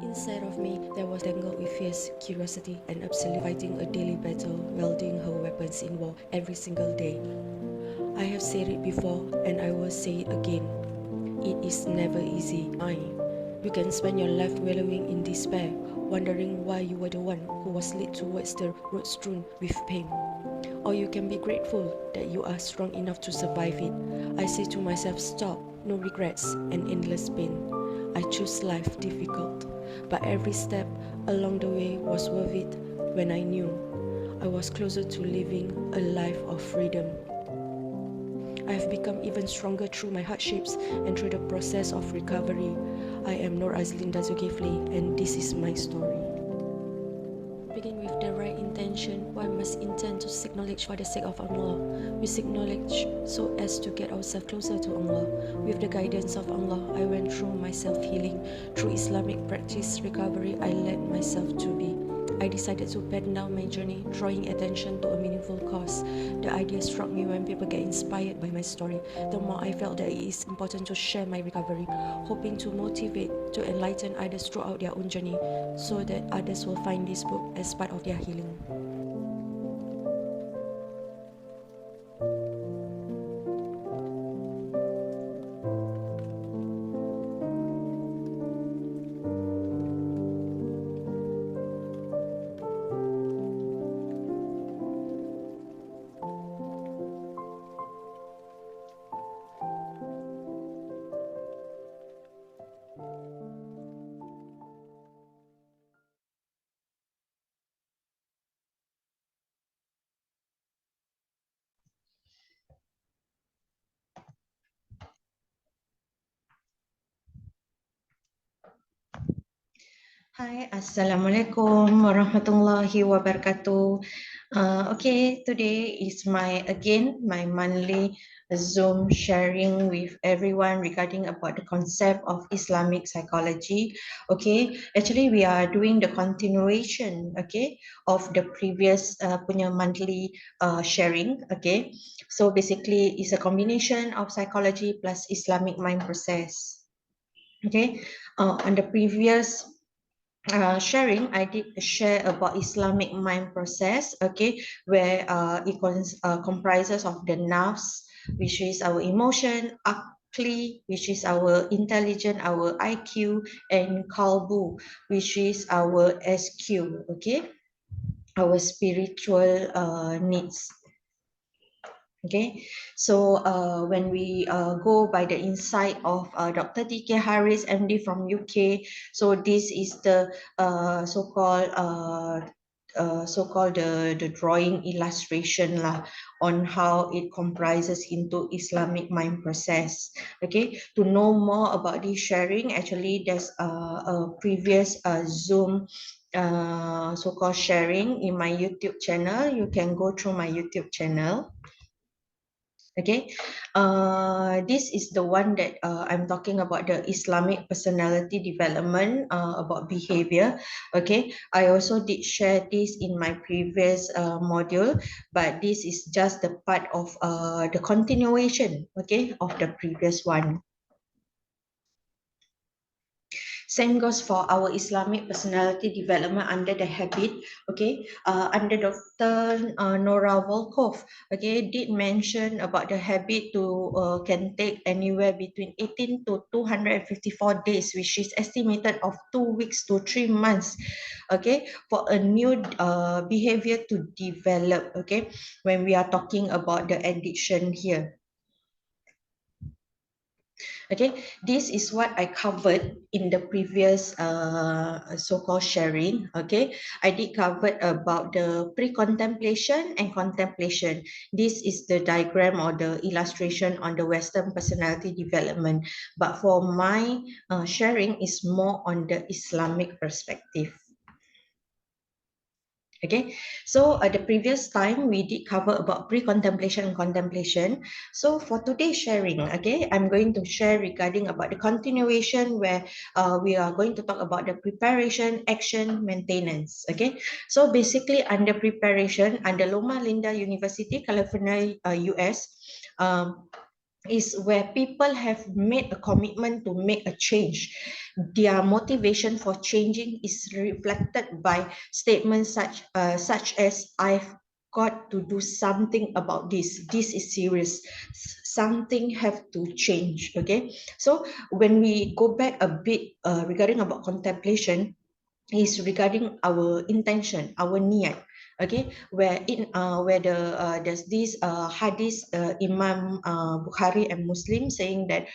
Inside of me, there was tangled with fierce curiosity and absolutely fighting a daily battle, wielding her weapons in war every single day. I have said it before, and I will say it again. It is never easy. You can spend your life wallowing in despair, wondering why you were the one who was led towards the road strewn with pain. Or you can be grateful that you are strong enough to survive it. I say to myself, stop, no regrets and endless pain. I choose life difficult, but every step along the way was worth it when I knew I was closer to living a life of freedom. I have become even stronger through my hardships and through the process of recovery. I am Nur Azlinda Zulkifli, and this is my story. Begin with the right intention. One must intend to seek knowledge for the sake of Allah. We seek knowledge so as to get ourselves closer to Allah. With the guidance of Allah, I went through my self-healing. Through Islamic practice recovery, I led myself to be. I decided to pen down my journey, drawing attention to a meaningful cause. The idea struck me when people get inspired by my story. The more I felt that it is important to share my recovery, hoping to motivate, to enlighten others throughout their own journey, so that others will find this book as part of their healing. Hi, Assalamualaikum warahmatullahi wabarakatuh. Okay, today is my monthly Zoom sharing with everyone regarding about the concept of Islamic psychology. Okay, actually we are doing the continuation, okay, of the previous punya monthly sharing. Okay, so basically it's a combination of psychology plus Islamic mind process. Okay, on the previous sharing, I did share about Islamic mind process, okay, where comprises of the nafs, which is our emotion, akli, which is our intelligence, our IQ, and kalbu, which is our SQ, okay, our spiritual needs. Okay, so when we go by the insight of Dr. T.K. Harris, MD from UK, so this is the so-called the drawing illustration lah on how it comprises into Islamic mind process. Okay, to know more about this sharing, actually there's a previous Zoom so-called sharing in my YouTube channel. You can go through my YouTube channel. Okay, this is the one that I'm talking about, the Islamic personality development, about behavior. Okay, I also did share this in my previous module, but this is just the part of the continuation, okay, of the previous one. Same goes for our Islamic personality development under the habit, okay, under Dr. Nora Volkov, okay, did mention about the habit to can take anywhere between 18 to 254 days, which is estimated of 2 weeks to 3 months, okay, for a new behavior to develop, okay, when we are talking about the addiction here. Okay, this is what I covered in the previous so-called sharing. Okay, I did cover about the pre-contemplation and contemplation. This is the diagram or the illustration on the Western personality development. But for my sharing is more on the Islamic perspective. Okay, so the previous time we did cover about pre-contemplation and contemplation. So for today's sharing, okay, I'm going to share regarding about the continuation where we are going to talk about the preparation, action, maintenance. Okay, so basically under preparation, under Loma Linda University, California, US, is where people have made a commitment to make a change. Their motivation for changing is reflected by statements such as "I've got to do something about this. This is serious. Something have to change." Okay, so when we go back a bit regarding about contemplation, is regarding our intention, our niat. Okay, where there's this hadith, Imam Bukhari and Muslim saying that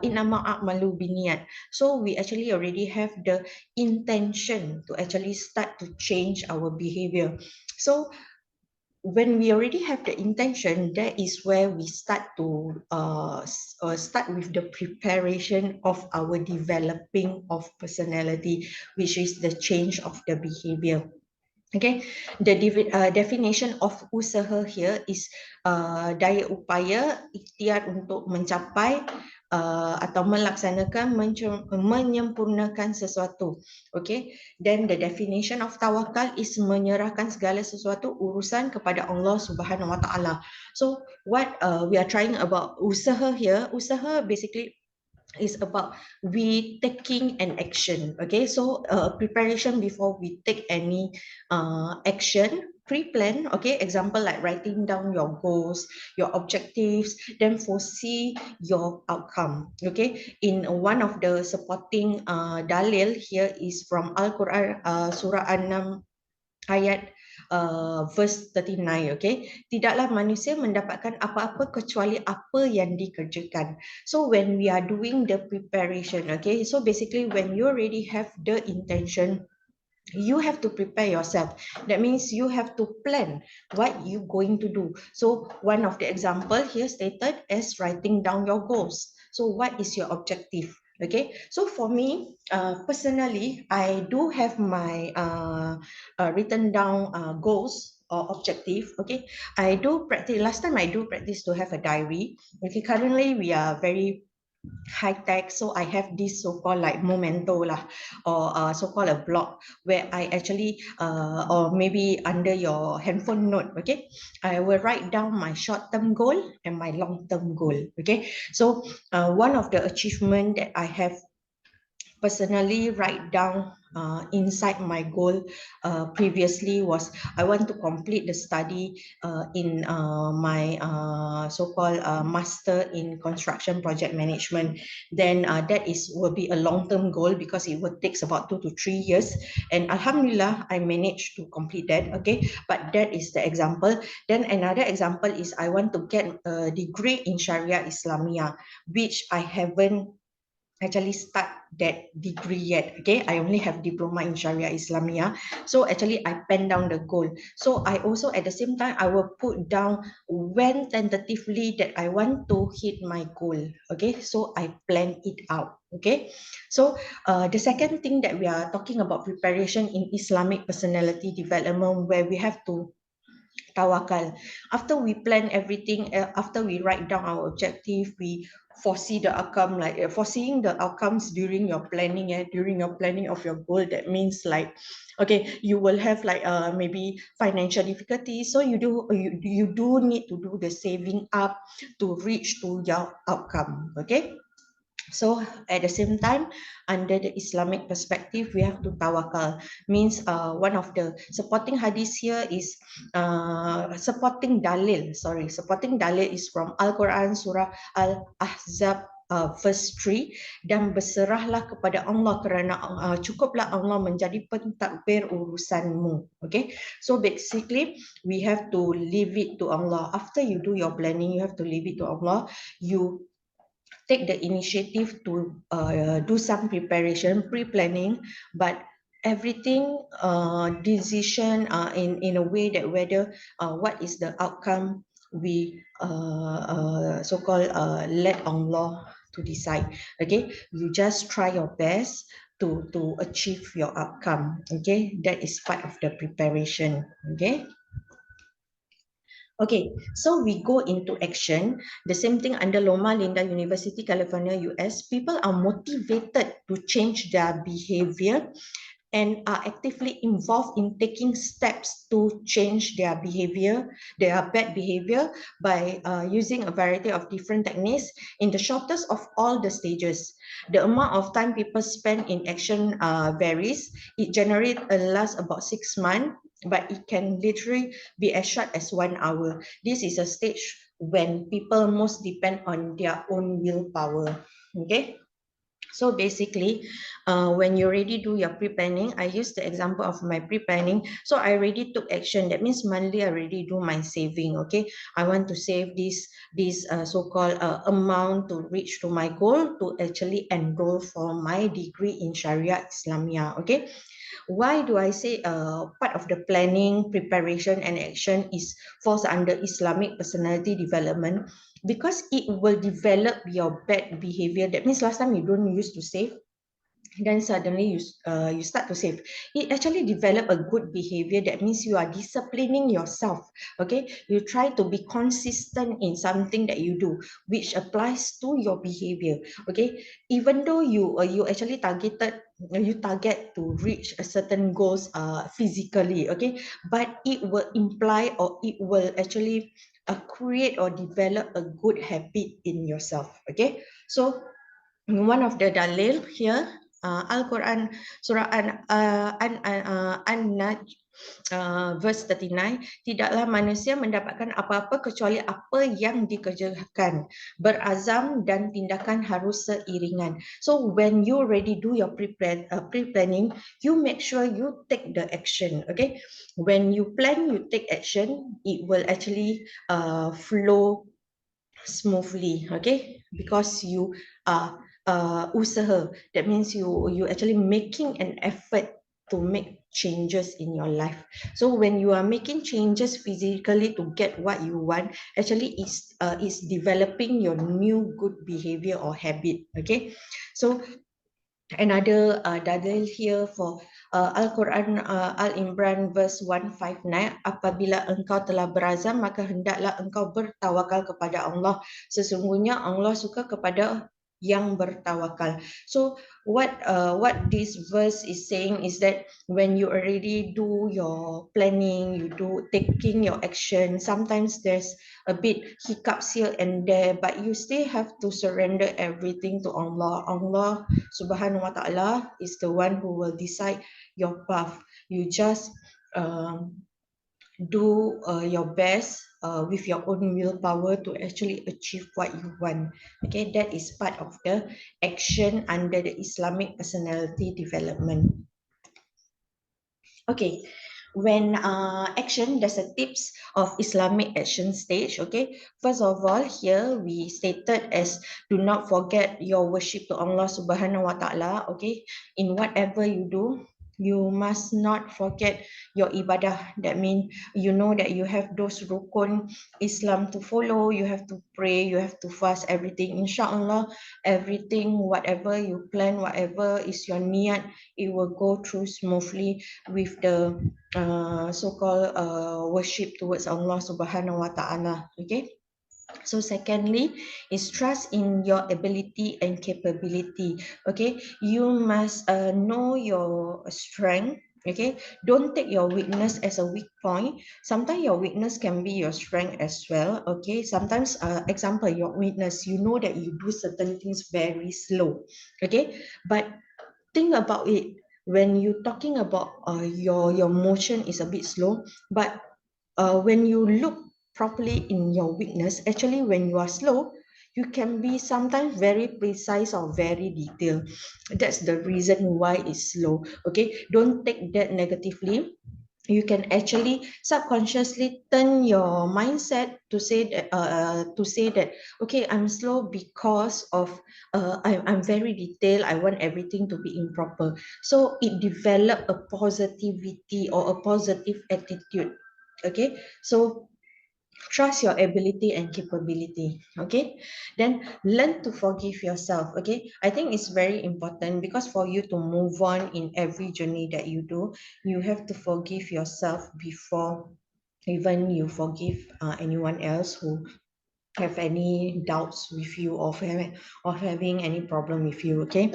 innama a'malu biniyat. So we actually already have the intention to actually start to change our behavior. So when we already have the intention, that is where we start to start with the preparation of our developing of personality, which is the change of the behavior. Okay, the definition of usaha here is daya upaya, ikhtiar untuk mencapai atau melaksanakan, menyempurnakan sesuatu. Okay, then the definition of tawakal is menyerahkan segala sesuatu urusan kepada Allah Subhanahu Wa Taala. So what we are trying about usaha here, usaha basically is about we taking an action. Okay, so preparation before we take any action, pre-plan. Okay, example like writing down your goals, your objectives, then foresee your outcome. Okay, in one of the supporting dalil here is from Al-Quran, surah An-Nam ayat verse 39. Okay, tidaklah manusia mendapatkan apa-apa kecuali apa yang dikerjakan. So when we are doing the preparation, okay, so basically when you already have the intention, you have to prepare yourself. That means you have to plan what you going to do. So one of the example here stated as writing down your goals. So what is your objective? Okay, so for me personally, I do have my written down goals or objective. Okay, I do practice. Last time I do practice to have a diary. Okay, currently we are very high tech, so I have this so-called like memento lah, or so-called a blog where I actually or maybe under your handphone note. Okay, I will write down my short-term goal and my long-term goal. Okay, so one of the achievement that I have personally write down inside my goal previously was I want to complete the study in my so-called master in construction project management. Then that is will be a long-term goal because it will takes about 2 to 3 years, and Alhamdulillah I managed to complete that. Okay, but that is the example. Then another example is I want to get a degree in Sharia Islamia, which I haven't actually start that degree yet. Okay, I only have diploma in Sharia Islamia. So actually I pen down the goal. So I also at the same time I will put down when tentatively that I want to hit my goal. Okay, so I plan it out. Okay, so the second thing that we are talking about preparation in Islamic personality development, where we have to tawakal. After we plan everything, after we write down our objective, we foresee the outcome, like foreseeing the outcomes during your planning, during your planning of your goal. That means like, okay, you will have like maybe financial difficulties, so you do need to do the saving up to reach to your outcome. Okay, so at the same time, under the Islamic perspective, we have to tawakal. Means one of the supporting hadith here is supporting dalil. Sorry, supporting dalil is from Al-Quran Surah Al-Ahzab verse 3, dan berserahlah kepada Allah kerana cukuplah Allah menjadi pentadbir urusanmu. Okay, so basically we have to leave it to Allah. After you do your planning, you have to leave it to Allah. You take the initiative to do some preparation, pre-planning, but everything decision in a way that whether what is the outcome we so-called let Allah to decide. Okay, you just try your best to achieve your outcome. Okay, that is part of the preparation. Okay. Okay, so we go into action. The same thing under Loma Linda University, California, US. People are motivated to change their behavior and are actively involved in taking steps to change their behavior, their bad behavior, by using a variety of different techniques in the shortest of all the stages. The amount of time people spend in action varies. It generally lasts about 6 months, but it can literally be as short as 1 hour. This is a stage when people most depend on their own willpower. Okay. So basically, when you already do your pre-planning, I use the example of my pre-planning. So I already took action. That means monthly I already do my saving. Okay, I want to save this so-called amount to reach to my goal to actually enroll for my degree in Sharia Islamia. Okay, why do I say part of the planning, preparation, and action is falls under Islamic personality development? Because it will develop your bad behavior. That means last time you don't used to save, then suddenly you start to save. It actually develop a good behavior. That means you are disciplining yourself. Okay, you try to be consistent in something that you do, which applies to your behavior. Okay, even though you actually you target to reach a certain goals physically. Okay, but it will imply, or it will actually create or develop a good habit in yourself. Okay, so one of the dalil here, Al-Quran, Surah An-Naj, verse 39, tidaklah manusia mendapatkan apa-apa kecuali apa yang dikerjakan, berazam dan tindakan harus seiringan. So when you already do your pre-planning, you make sure you take the action. Okay, when you plan, you take action, it will actually flow smoothly. Okay, because you are usaha. That means you actually making an effort to make changes in your life. So when you are making changes physically to get what you want, actually is developing your new good behavior or habit. Okay, so another dalil here for Al-Quran, Al-Imran verse 159, apabila engkau telah berazam maka hendaklah engkau bertawakal kepada Allah, sesungguhnya Allah suka kepada yang bertawakal. So what this verse is saying is that when you already do your planning, you do taking your action, sometimes there's a bit hiccups here and there, but you still have to surrender everything to Allah. Allah Subhanahu wa Ta'ala is the one who will decide your path. You just do your best with your own willpower to actually achieve what you want. Okay, that is part of the action under the Islamic personality development. Okay, when action, there's a tips of Islamic action stage. Okay, first of all, here we stated as do not forget your worship to Allah Subhanahu wa Taala. Okay, in whatever you do, you must not forget your ibadah. That means you know that you have those rukun Islam to follow. You have to pray, you have to fast, everything. Inshallah, everything, whatever you plan, whatever is your niyat, it will go through smoothly with the so-called worship towards Allah Subhanahu wa Ta'ala. Okay. So secondly is trust in your ability and capability. Okay, you must know your strength. Okay, don't take your weakness as a weak point. Sometimes your weakness can be your strength as well. Okay, sometimes example, your weakness, you know that you do certain things very slow. Okay, but think about it, when you talking about your motion is a bit slow, but when you look properly in your weakness, actually when you are slow, you can be sometimes very precise or very detailed. That's the reason why it's slow. Okay, don't take that negatively. You can actually subconsciously turn your mindset to say that okay, I'm slow because of I'm very detailed, I want everything to be improper. So it develop a positivity or a positive attitude. Okay, so trust your ability and capability. Okay, then learn to forgive yourself. Okay, I think it's very important, because for you to move on in every journey that you do, you have to forgive yourself before even you forgive anyone else who have any doubts with you, or having any problem with you. Okay,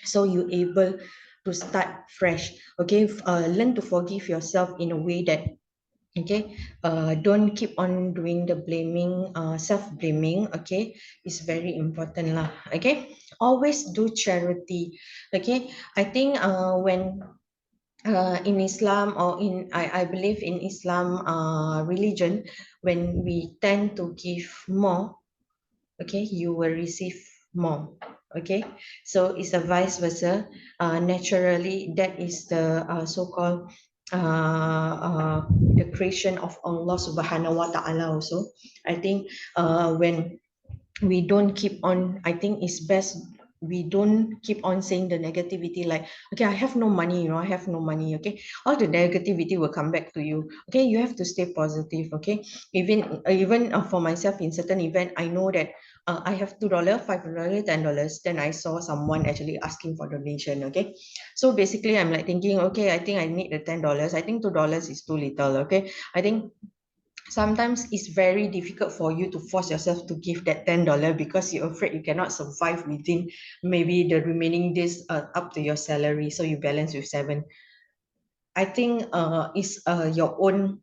so you able to start fresh. Okay, learn to forgive yourself in a way that, okay, don't keep on doing the blaming, self-blaming. Okay, it's very important lah. Okay, always do charity. Okay, I think when in Islam, or I believe in Islam religion, when we tend to give more, okay, you will receive more. Okay, so it's a vice versa. Naturally, that is the so-called the creation of Allah Subhanahu wa Taala. Also, I think when we don't keep on, I think it's best we don't keep on saying the negativity, like, okay, I have no money, I have no money. Okay, all the negativity will come back to you. Okay, you have to stay positive. Okay, even for myself, in certain event, I know that I have $2, $5, $10. Then I saw someone actually asking for donation. Okay, so basically I'm like thinking, okay, I think I need the $10. I think $2 is too little. Okay, I think sometimes it's very difficult for you to force yourself to give that $10 because you're afraid you cannot survive within maybe the remaining days up to your salary, so you balance with 7. I think it's your own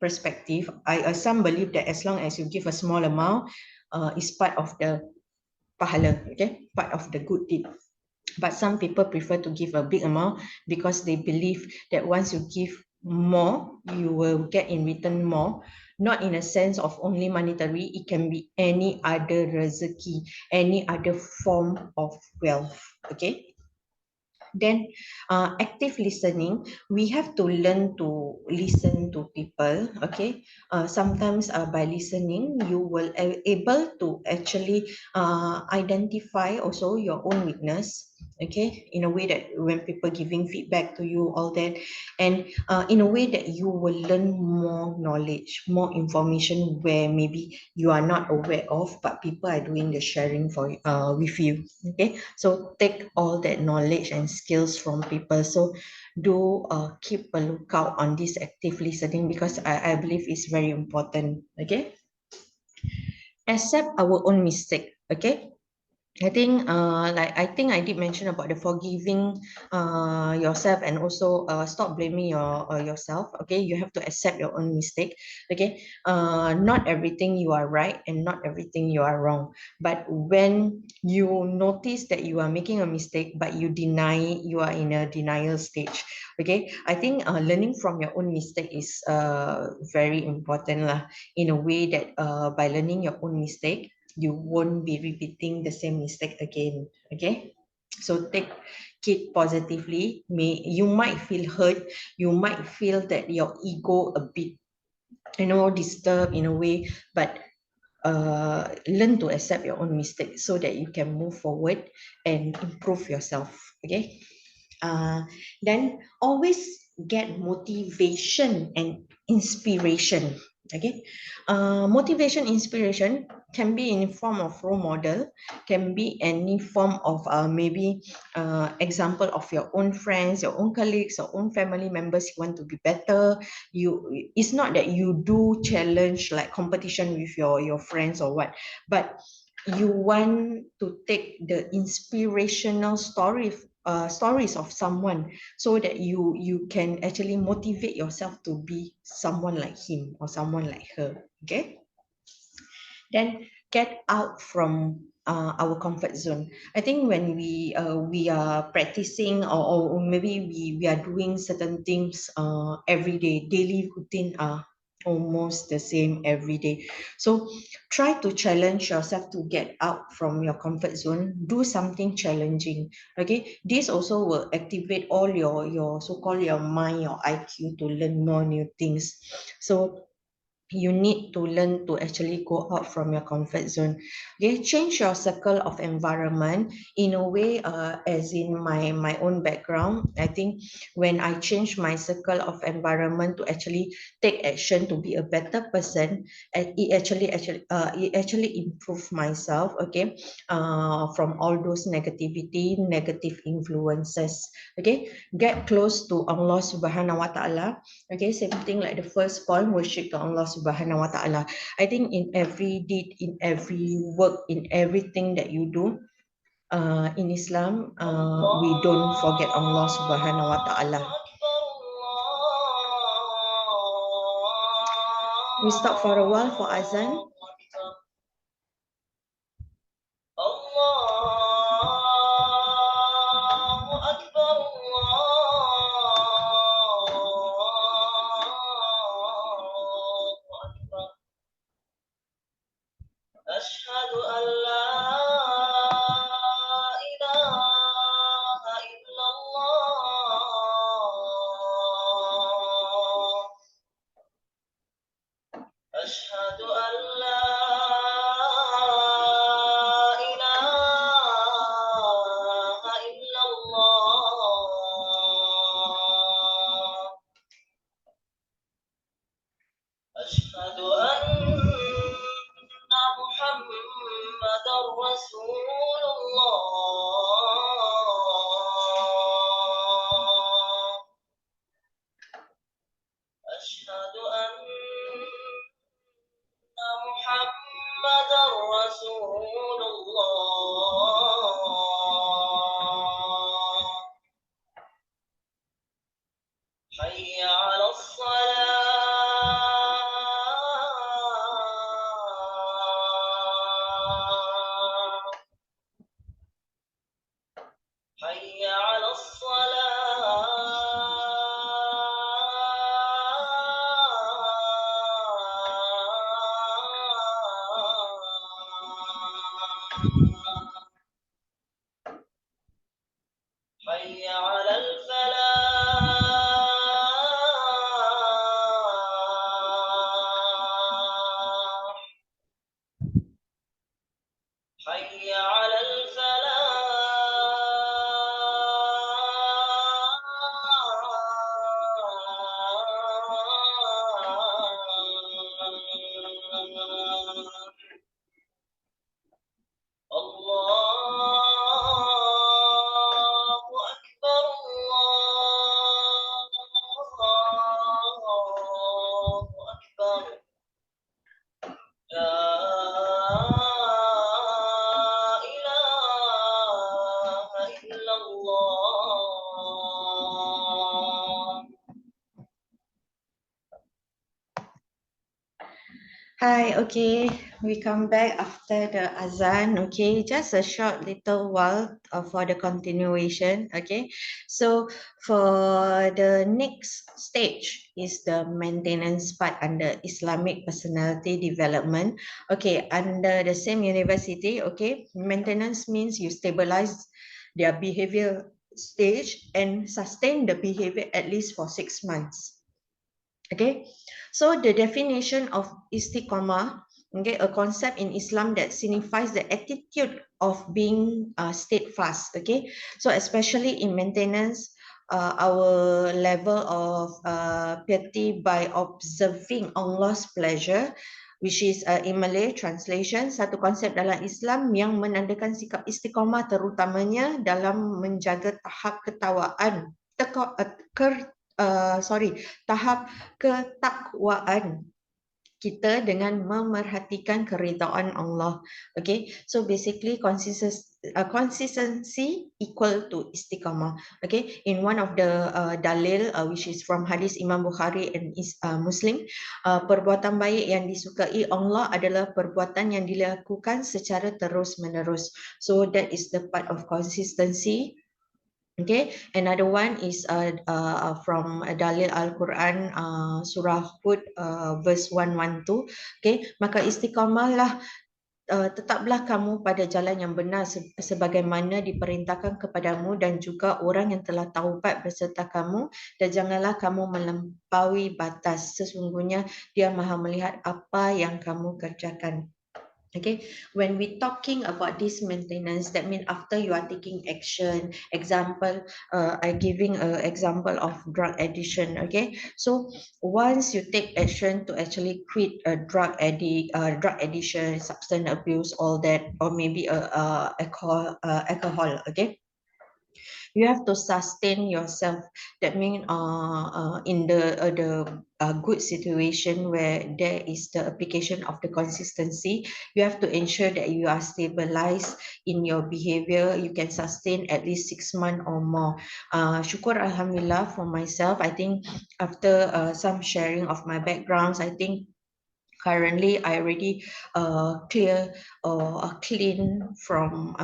perspective. Some believe that as long as you give a small amount, is part of the pahala, okay, part of the good deed. But some people prefer to give a big amount because they believe that once you give more, you will get in return more. Not in a sense of only monetary, it can be any other rezeki, any other form of wealth. Okay. Then active listening, we have to learn to listen to people. Okay, sometimes by listening you will able to actually identify also your own weakness. Okay, in a way that when people giving feedback to you, all that, and in a way that you will learn more knowledge, more information where maybe you are not aware of, but people are doing the sharing for with you. Okay, so take all that knowledge and skills from people. So do keep a lookout on this active listening, because I believe it's very important. Okay, accept our own mistake. Okay, I think I think I did mention about the forgiving yourself, and also stop blaming yourself. Okay, you have to accept your own mistake. Okay, not everything you are right and not everything you are wrong. But when you notice that you are making a mistake, but you deny, you are in a denial stage. Okay, I think learning from your own mistake is very important lah. In a way that by learning your own mistake, you won't be repeating the same mistake again. Okay, so take it positively. You might feel hurt, you might feel that your ego a bit, disturbed in a way, but learn to accept your own mistake so that you can move forward and improve yourself. Okay, uh, then always get motivation and inspiration. Okay, motivation, inspiration can be in form of role model, can be any form of maybe example of your own friends, your own colleagues, your own family members. You want to be better, it's not that you do challenge like competition with your friends or what, but you want to take the inspirational stories of someone, so that you can actually motivate yourself to be someone like him or someone like her. Okay, then get out from our comfort zone. I think when we are practicing, or maybe we are doing certain things every day, daily routine are almost the same every day. So try to challenge yourself to get out from your comfort zone, do something challenging. Okay, this also will activate all your so-called your mind, your IQ, to learn more new things. So you need to learn to actually go out from your comfort zone. Okay, change your circle of environment in a way, as in my own background. I think when I change my circle of environment to actually take action to be a better person, it actually improve myself. Okay, from all those negativity, negative influences. Okay, get close to Allah Subhanahu wa Taala. Okay, same thing like the first point, worship to Allah Subhanahu wa Ta'ala. I think in every deed, in every work, in everything that you do, in Islam, we don't forget Allah Subhanahu Wa Taala. We stop for a while for azan. أشهد أن لا إله إلا الله أشهد أن لا إله إلا الله أشهد أن محمدا رسول الله أشهد أن محمدا رسول الله حي على الصلاة حي على الصلاة حي على الفلاح حي على الفلاح الله أكبر الله أكبر لا إله إلا الله Hi, okay, we come back after the azan, okay, just a short little while for the continuation, okay. So for the next stage is the maintenance part under Islamic personality development, okay, under the same university, okay. Maintenance means you stabilize their behavior stage and sustain the behavior at least for 6 months. Okay, so the definition of istiqamah, okay, a concept in Islam that signifies the attitude of being steadfast. Okay, so especially in maintenance, our level of piety by observing Allah's pleasure, which is in Malay translation, satu konsep dalam Islam yang menandakan sikap istiqamah terutamanya dalam menjaga tahap ketawaan, tahap ketakwaan kita dengan memerhatikan keridaan Allah. Okay, so basically consistency equal to istiqamah. Okay, in one of the dalil which is from hadis Imam Bukhari and Muslim, perbuatan baik yang disukai Allah adalah perbuatan yang dilakukan secara terus menerus. So that is the part of consistency. Okay, another one is from Dalil Al-Quran, Surah Hud, verse 112. Okay, maka istiqamahlah, tetaplah kamu pada jalan yang benar sebagaimana diperintahkan kepadamu dan juga orang yang telah taubat beserta kamu, dan janganlah kamu melampaui batas, sesungguhnya dia maha melihat apa yang kamu kerjakan. Okay, when we talking about this maintenance, that means after you are taking action, example, I giving an example of drug addiction. Okay, so once you take action to actually quit a drug addiction, substance abuse, all that, or maybe alcohol. Okay, you have to sustain yourself. That means in the good situation where there is the application of the consistency. You have to ensure that you are stabilized in your behavior. You can sustain at least 6 months or more. Syukur Alhamdulillah for myself. I think after some sharing of my backgrounds, I think currently I already clear or clean from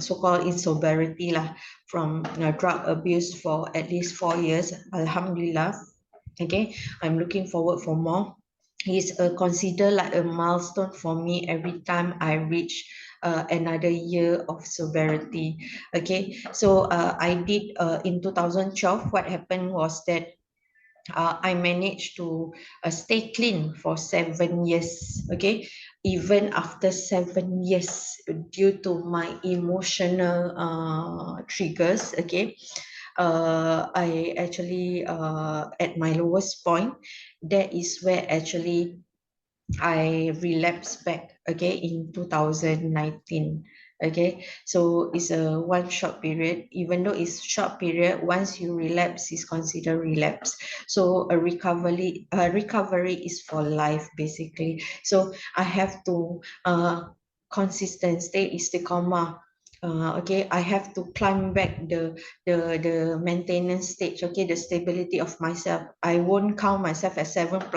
so-called insobriety lah, from drug abuse for at least 4 years. Alhamdulillah. Okay, I'm looking forward for more. It's considered like a milestone for me every time I reach another year of sobriety. Okay, so I did in 2012. What happened was that I managed to stay clean for 7 years. Okay, even after 7 years, due to my emotional triggers. Okay, I actually at my lowest point, that is where actually I relapsed back, okay, in 2019. Okay, so it's a one short period. Even though it's short period, once you relapse, is considered relapse. So a recovery is for life basically. So I have to consistent stay istiqamah. Okay, I have to climb back the maintenance stage. Okay, the stability of myself. I won't count myself as 7+5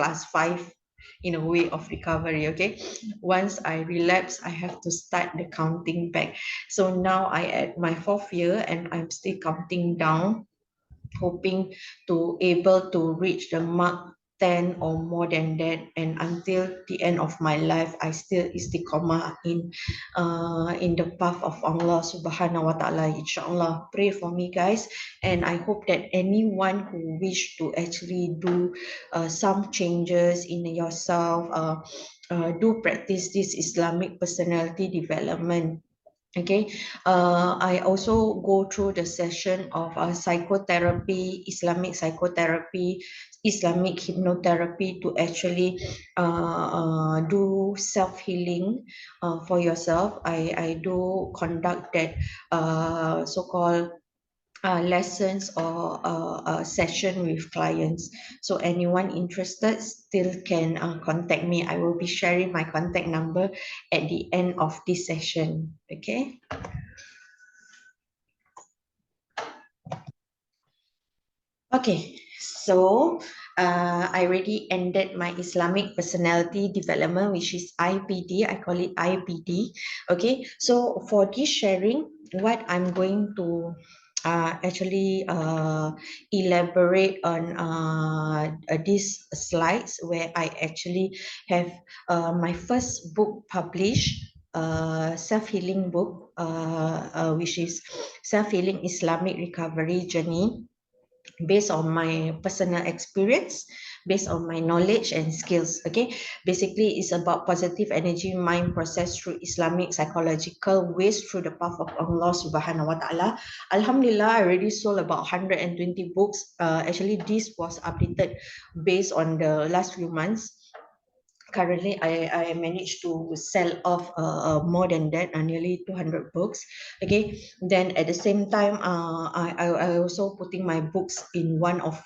in a way of recovery. Okay, once I relapse, I have to start the counting back. So now I at my 4th year and I'm still counting down, hoping to able to reach the mark 10 or more than that, and until the end of my life I still istiqamah in the path of Allah subhanahu wa ta'ala, inshallah. Pray for me, guys, and I hope that anyone who wish to actually do some changes in yourself, do practice this Islamic personality development. Okay, I also go through the session of psychotherapy, Islamic psychotherapy, Islamic hypnotherapy to actually do self-healing for yourself. I do conduct that so-called lessons or session with clients. So anyone interested still can contact me. I will be sharing my contact number at the end of this session. Okay. Okay, so I already ended my Islamic personality development, which is IPD. I call it IPD. Okay, so for this sharing, what I'm going to actually elaborate on these slides where I actually have my first book published, self-healing book, which is Self-Healing Islamic Recovery Journey, based on my personal experience, based on my knowledge and skills. Okay, basically it's about positive energy mind process through Islamic psychological ways through the path of Allah subhanahu wa ta'ala. Alhamdulillah, I already sold about 120 books. Actually this was updated based on the last few months. Currently I managed to sell off more than that, nearly 200 books. Okay, then at the same time I also putting my books in one of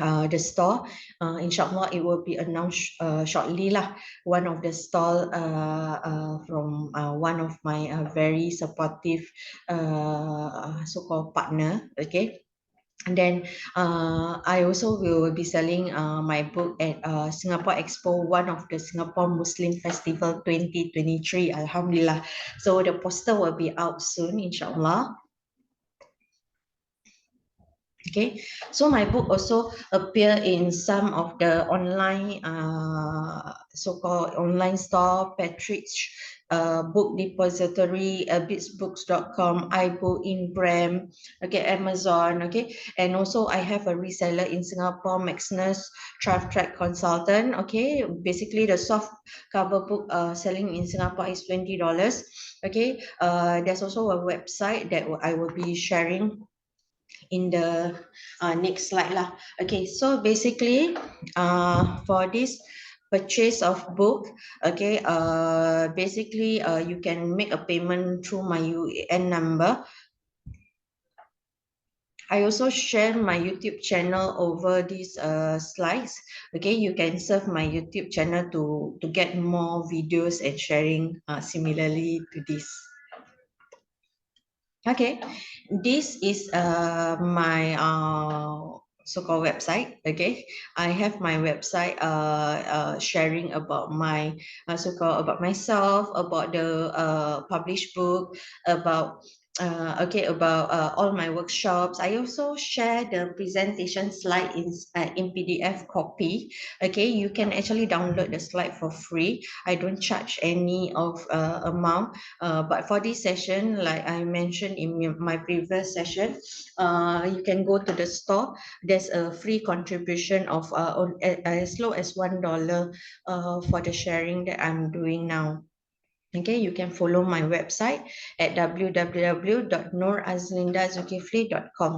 the store. Inshallah it will be announced shortly lah. One of the stall from one of my very supportive so-called partner. Okay, and then I also will be selling my book at Singapore Expo, one of the Singapore Muslim Festival 2023. Alhamdulillah. So the poster will be out soon, inshallah. Okay, so my book also appear in some of the online so-called online store, Patrick's book depository, bitsbooks.com, iBook, Ingram, okay, Amazon, okay, and also I have a reseller in Singapore, Maxness Track Consultant. Okay, basically the soft cover book selling in Singapore is $20. Okay, there's also a website that I will be sharing in the next slide lah. Okay, so basically for this purchase of book, okay, basically you can make a payment through my UAN number. I also share my YouTube channel over these slides. Okay, you can serve my YouTube channel to get more videos and sharing similarly to this. Okay, this is my so-called website. Okay, I have my website sharing about my so-called about myself, about the published book, about about all my workshops. I also share the presentation slide in PDF copy. Okay, you can actually download the slide for free. I don't charge any of amount. But for this session, like I mentioned in my previous session, you can go to the store. There's a free contribution of as low as $1 for the sharing that I'm doing now. Okay, you can follow my website at www.noorazlindazulkifli.com.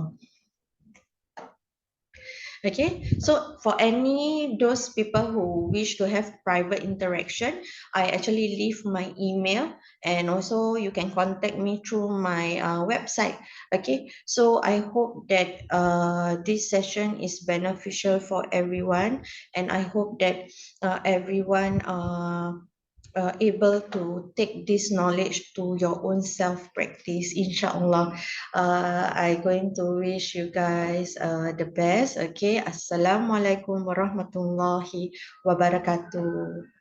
Okay, so for any those people who wish to have private interaction, I actually leave my email, and also you can contact me through my website. Okay, so I hope that this session is beneficial for everyone, and I hope that everyone able to take this knowledge to your own self practice, inshallah. I going to wish you guys the best. Okay, assalamualaikum warahmatullahi wabarakatuh.